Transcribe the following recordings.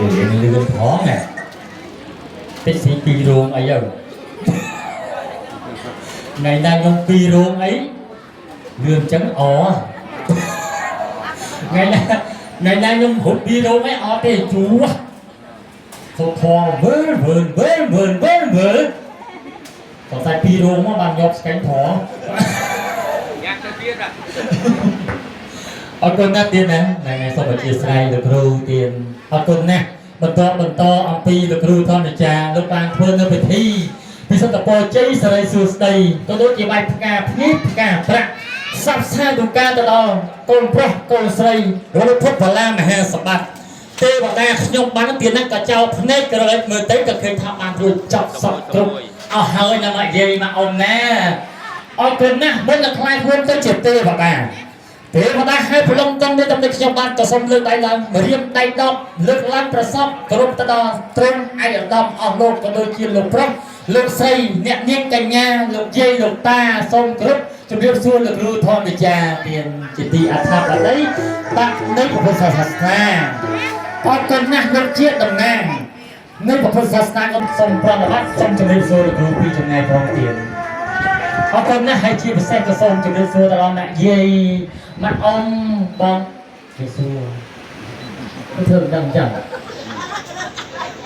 liền lươn khó nè cái sĩ pi ruộng ấy rồi ngày nay nhung pi ruộng ấy lươn trắng ó ngày nay nhung hụt pi ruộng ấy ó thì chú thò vơn còn tại pi ruộng mà bằng nhọc cánh thỏ ở con nát tiền nè này sao mà chia sẻ được rồi tiền ở con nè mình to ông pi được rồi thôi này cha lúc ban phơi nó phải thi thì sao tập bò chơi sợi sườn tây tôi đối chỉ bài cả phít cả bạc sắp xa đủ ca từ đó con pro con sợi rồi nó thốt vào la mà hè sập bạc tê vào đây nhung bán tiền năng cả trâu nét cái rồi mới tới cả khi tham ăn rồi chọc sọc trục ao hơi là mọi gì mà ông nè ở con nè mới là khai hơn tới triệt tê vào bà thế mà ta hai phụ long trong đây trong đây trong ban cho xong lương đại lần mà riêng đại đọc lương lanប្រសពគ្រប់តដល់ត្រង់ឯកឧត្តមអស់លោកក៏ដូចជាលោកប្រុសលោកស្រីអ្នកនាងកញ្ញាលោកយាយលោកតាសូមគ្រប់ជម្រាបសួរលោកគ្រូធម្មចាមានជាទីអធិបតីបាក់នៃពុទ្ធសាសនាអរគុណណាស់លោកជាតំណាងនៃពុទ្ធសាសនាខ្ញុំសូមប្រណិប័តសូមជម្រាបសួរលោកគ្រូពីចម្ងាយផងទៀតអរគុណណាស់ហើយជាពិសេសក៏សូមជម្រាបសួរដល់អ្នកយាយម៉ាក់អ៊ំបងគេសួរធ្វើមិនដឹងចឹង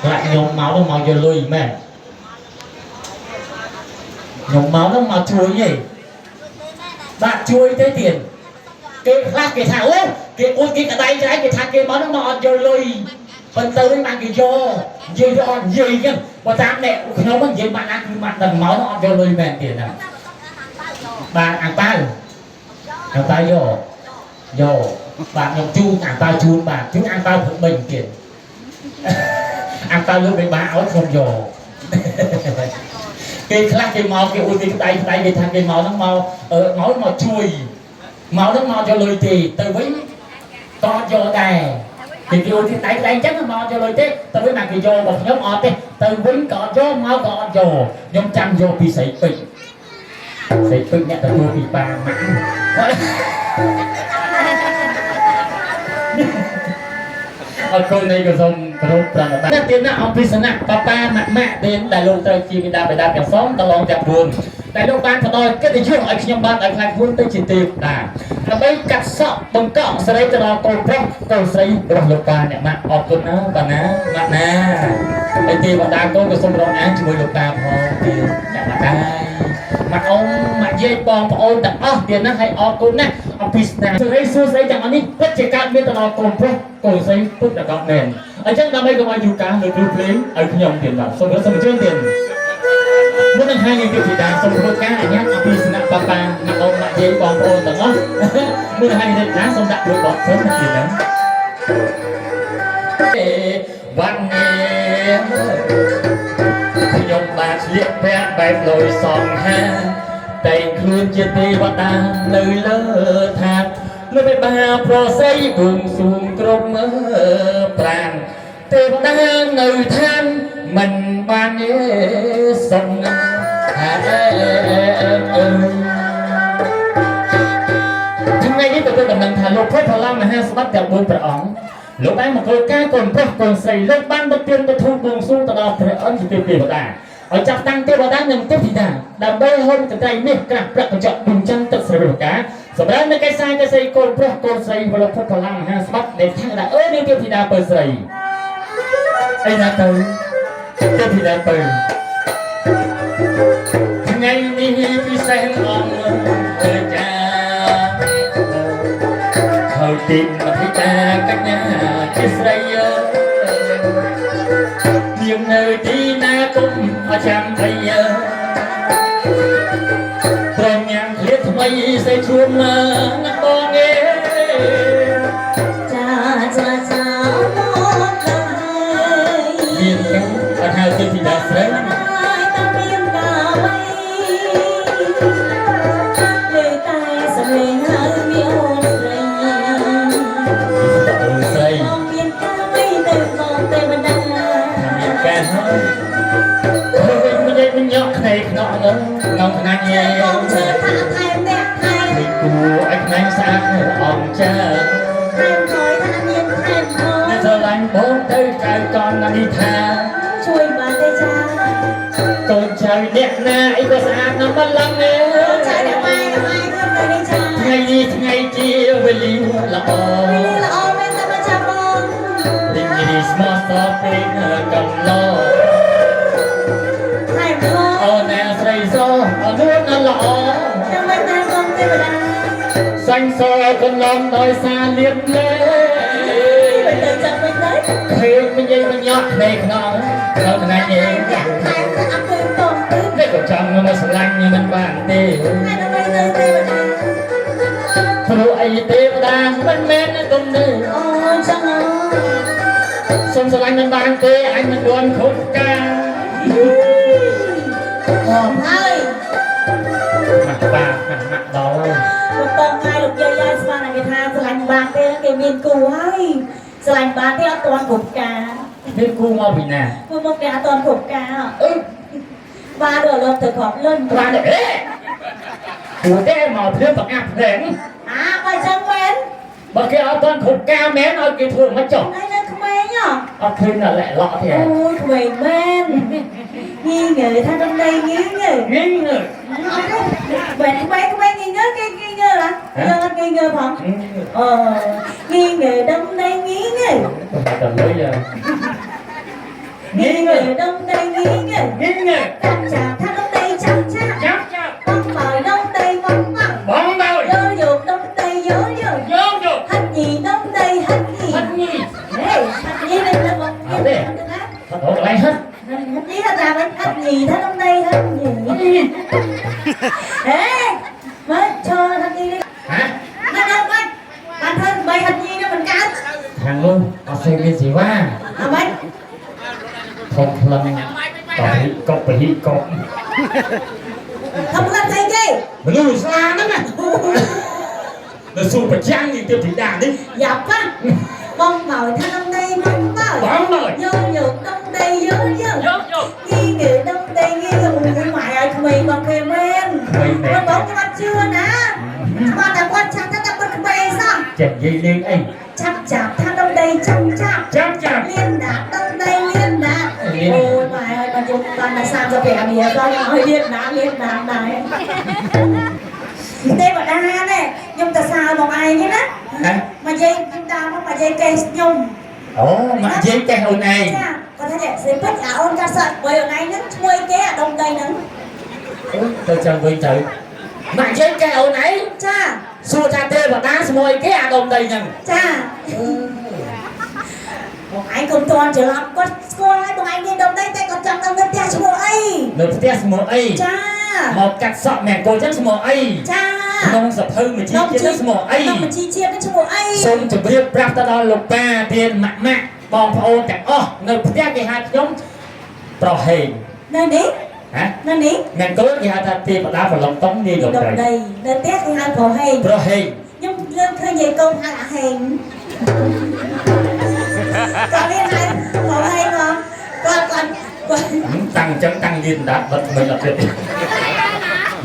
ខ្លាចខ្ញុំមកដល់មកយកលុយមែនខ្ញុំមកដល់មកជួយទេបាទជួយទេទៀតគេខ្លះគេថាអូគេអួតគេក្តៅច្រៃគេថាគេមកដល់មកអត់យកលុយប៉ុន្តែវិញបានគេយកនិយាយអត់និយាយចឹងបើតាមអ្នកខ្ញុំនិយាយបានណាគឺមកដល់មកអត់យកលុយមែនទៀតណាបាទអាប៉ៅយកបាទខ្ញុំជូនអាប៉ៅជូនបាទជូនអាប៉ៅព្រឹក3ទៀតអាប៉ៅលើបីបាទឲ្យខ្ញុំយកគេខ្លះគេមកគេអួតគេក្តៅគេថាគេមកហ្នឹងមកជួយមកហ្នឹងមកយកលុយទេទៅវិញតអត់យកដែរគេយកទីដៃអញ្ចឹងមកយកលុយទេទៅវិញមកគេយករបស់ខ្ញុំអត់ទេទៅវិញក៏អត់យកមកក៏អត់យកខ្ញុំចាំយកពីស្រីពេជ្រអ្នកទទួលពីប៉ាម៉ាក់អរគុណនៃក៏សូមគោរពប្រណិប័តទៀតណាអំពីសំណាក់ប៉ាម៉ាក់ទៀតដែលលោកត្រូវជាបិតាទាំងសងតឡងទាំង4ដែលលោកបានផ្ដល់កិត្តិយសឲ្យខ្ញុំបានឲ្យខ្លាចខ្លួនទៅជាទេវតាដើម្បីកាត់សក់បង្កក់សេរីទៅដល់កូនប្រុសកូនស្រីរបស់លោកប៉ាអ្នកម៉ាក់អរគុណណាបាទណាម៉ាក់ណាហើយទេវតាកូនក៏សូមរងអានជាមួយលោកប៉ាផងទៀតអ្នកម៉ាក់ដែរម៉ាក់អ៊ំម៉ាក់យាយបងប្អូនទាំងអស់ទៀតណាហើយអរគុណណាអំពីស្នាសេរីសួស្តីទាំងអស់នេះពិតជាកើតមានទៅដល់កូនប្រុសកូនស្រីពុទ្ធកបមែនអញ្ចឹងដើម្បីកុំឲ្យយូរកាលលើគ្រូភ្លេងឲ្យខ្ញុំទៀតបាទសូមអញ្ជើញទៀតមុននឹងហើយយើងទីតាសូមធ្វើការអញ្ញាតអំពីស្នាក់ប៉ាម៉ាក់អ៊ំម៉ាក់យាយបងប្អូនទាំងអស់មុននឹងហើយទីតាសូមដាក់លោកបទសិនទៀតណាវ៉ាន់នេះខ្ញុំបានស្លៀកពាក់បែបលយសង្ហាតែងខ្លួនជាទេវតានៅលើថាតលើបេបាប្រស័យបួងសួងគ្រប់មើប្រាណទេវតានៅឋានមិនបានសង្ហាថ្ងៃនេះtôiដំណឹងថាលោកព្រះបរមមហាសម្បត្តិទាំង4ព្រះអង្គលោកបានមកធ្វើការកូនប្រុសកូនស្រីលោកបានទៅទានទៅធូបបួងសួងទៅដល់ព្រះអង្គជាទេវតាឲ្យចាប់តាំងទេវតានិងទេពធីតាដើម្បីហុំកន្ត្រៃនេះក្រាស់ប្រាក់កញ្ចក់ពំច័ន្ទទឹកស្រីរកាសម្រាប់នៅកិច្ចកសិកូនប្រុសកូនស្រីរបស់លោកព្រះបរមមហាសម្បត្តិដែលថាអើនាងទេពធីតាពើស្រីអីណាទៅទេពធីតាពើថ្ងៃនេះពិសេសអង្គអើចាហើយទីមធីតាកញ្ញាជាស្រីនាងនៅទីណាគុំអចាំភ័យប្រញាំងឃ្លាថ្មីសេជួមណាបងអេចាមកហើយមានការអត់ហៅទេពីដាស្រីតែមានការអ្វីលើតែសម្លេងហើយមានអូនស្រីមានការអ្វីទៅមកទេបណ្ដាមានការហើយវិញមិនយកខ្នែខ្នក់នោះក្នុងខ្នាញ់ញ៉ែជឿថាថែមអ្នកថែមនេះគួរឲ្យខ្នែស្អាតអង្គចាថែមហើយថាមានថែមផងស្រឡាញ់បងទៅកៅក ណានេះថា ជួយបានទេចា កូនចៅអ្នកណាអីក៏ស្អាតណាស់មិនឡំទេ ចៅតែម៉ែខ្ញុំទៅនេះចា ថ្ងៃនេះថ្ងៃជាវេលាល្អ ពេលល្អមែនតែមកចាំបង រីករាយស្មោះសរពេកកំឡោ ហើយបង អូនអ្នកស្រីសអនុនល្អ ចាំមិនតែបងទេបដា សាញ់សកន្លងដោយសារលៀបលេ មិនទៅចាំមិនទៅ ឃើញមិនយាយមិនញាក់ភ្នែកខ្នងដល់ថ្ងៃនេះ តែថែមទៅអត់ទៅតងទៅ នេះក៏ចង់មកស្រឡាញ់មិនបានទេ ហើយដល់ទៅទេបដា ព្រោះអីទេវតាមិនមែនទុំទេ អូចឹងអូ សុំស្រឡាញ់មិនបានទេអញមិនយន់គ្រប់ការ អូហើយ មកបាក់មកដល់ លោកបងថ្ងៃលោកយាយយាយស្មានតែគេថាស្រឡាញ់បានទេគេមានគូហើយស្រឡាញ់បានទេអត់ទាន់គ្រប់ការ នេះគូមកពីណា គូមកគេអត់ទាន់គ្រប់ការ អឺ បាទរលត់ទៅគ្រប់លុន បានទេគូទេមកព្រាបបង្អាប់ភ្នែក បើចឹងមែន បើគេអត់ទាន់គ្រប់ការមែនឲ្យគេធ្វើមិនចុះ ថ្ងៃនៅក្មេងហ៎ អត់ឃើញតែលែកឡក់ទេ អូយក្មេងមែនងីងើថាដំណៃងីងើ ងឹងអើ បែរក្មេងក្មេងងីងើគេងីងើហ៎យើងអត់ងីងើផងអូងីងើដំណៃងីងើ តែលុយ ងីងើដំណៃងីងើ ងឹង ចាំចាំថាដំណៃចាំចាំ ចាប់ចាប់ បងបើដំណៃបងបង បងដល់ យោយកដំណៃយោយក យកយក ហាត់ញីដំណៃហាត់ញី ហិតញី ហេហាត់ញីនេះបង អត់ទេអត់កន្លែងហិត ហាត់ញីថាថាហាត់ញីថាដំណៃហាត់ញីហេមកចូលហាត់ញីនេះ ហ៎ មកដល់មកបានធ្វើបីហាត់ញីនេះមិនកើត ខាងនោះអត់សេមានសេវា អត់មិន ធំផ្លឹងកបពិកប ทำกันไงเก้ មនុស្សស្លាហ្នឹងណានៅសួរប្រចាំងនេះទៅទីដានេះ หยับป่ะบ้องเมาท่าน้ำใดบ้องเมา បងមក โยโย่น้ำใดโยโย่ យកយក งี้เก๋น้ำใดงี้ก็อุ้ยหมายไอ้ทำไมบางเพลงแม่นมันบอกจะมาเชื่อนะมาแต่วันชักถ้าจะเป็นเพลงซ้ ចេះនិយាយលេងអី ำชักจับท่าน้ำใดชักจับ ចាប់ចាប់ เลี้ยนดาบน้ำใดเลี้ยนดาบโอ้ยหมายไอ้มันยุบมันมาสร้างจะเป็นอะไรก็ให้เลี้ยนดาบไหนเต้บอกนะเนี่ยยมแต่ซาบอกไอ้นี่นะ ហ៎ mà dây chúng ta mà dây cây nhung អូមកនិយាយចេះអូនឯង cha có thể sẽ bất cả ôn ca sợ bởi ở ngay nắng chui cái ở đông đây nắng ទៅចាំវិញទៅមកនិយាយចេះអូនឯង cha សួរថាទេវតាស្មួយគេអាដុំដីហ្នឹង cha một anh cùng toàn trở lắm có cô hai bọn anh đi đông đây tay còn chậm đông đây cha chua ấy នៅផ្ទះស្មួយអី cha មកកាត់សក់មែនកូនចឹងស្មួយអី cha ក្នុងសភៅមួយជីជាស្មួយអី nó mà chi chia nó chua ấy សូមជម្រាបប្រាប់ទៅដល់លោកប៉ាទានម៉ាក់បងប្អូនទាំងអស់នៅផ្ទះគេហៅខ្ញុំប្រហែង nơi đi ហ៎ nơi đi អ្នកកូនគេហៅថាទេវតាប្រឡងតុងនាយ đi លោក đông ដី đây nơi tết thì hai phổ hay ប្រហែង nhưng lương khơi dây câu hai là hèn còn liên hai phổ hay không còn តាំងចឹងតាំងលៀនដាត់បិទមិនអត់ទេ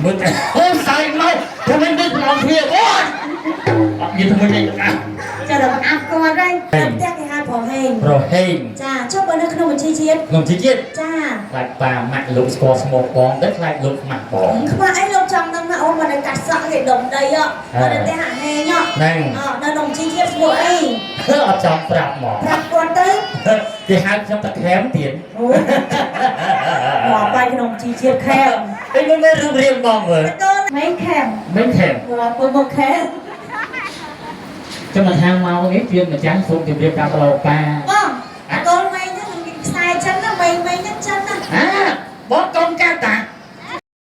មើលតែអូនសៃមកធ្វើមិនដូចឡងគ្នាអូយអត់មានធ្វើមិនទេអា cho được áp con đây làm tết thì hai phổ hay ប្រហែង cha chúc bữa nay không một chi chiết ក្នុងជីជាតិ cha ខ្លាចប៉ាម៉ាក់លោកស្គាល់ស្មោកបងតែខ្លាចលោកម៉ាក់បង không ai lúc trong năm nào mà nó cắt sợ cái đồng đây ạ mà nó tết hạng hè nhá ហ្នឹង nó đồng chi chiết của ấy អត់ចង់ប្រាប់ហ្មង รับcon tới គេហៅខ្ញុំតែខែមទៀត ôi bỏ bay cái đồng chi chiết khem ឯងមើលរឿងរៀងបងមើល con mấy khem មិនខែម bỏ con một khem ចាំមកខាងមកនេះជាម្ចាស់សូមជម្រាបប្រាប់ដល់ប៉ា vâng con mày nhá sai chân đó mày nhá chân đó បងក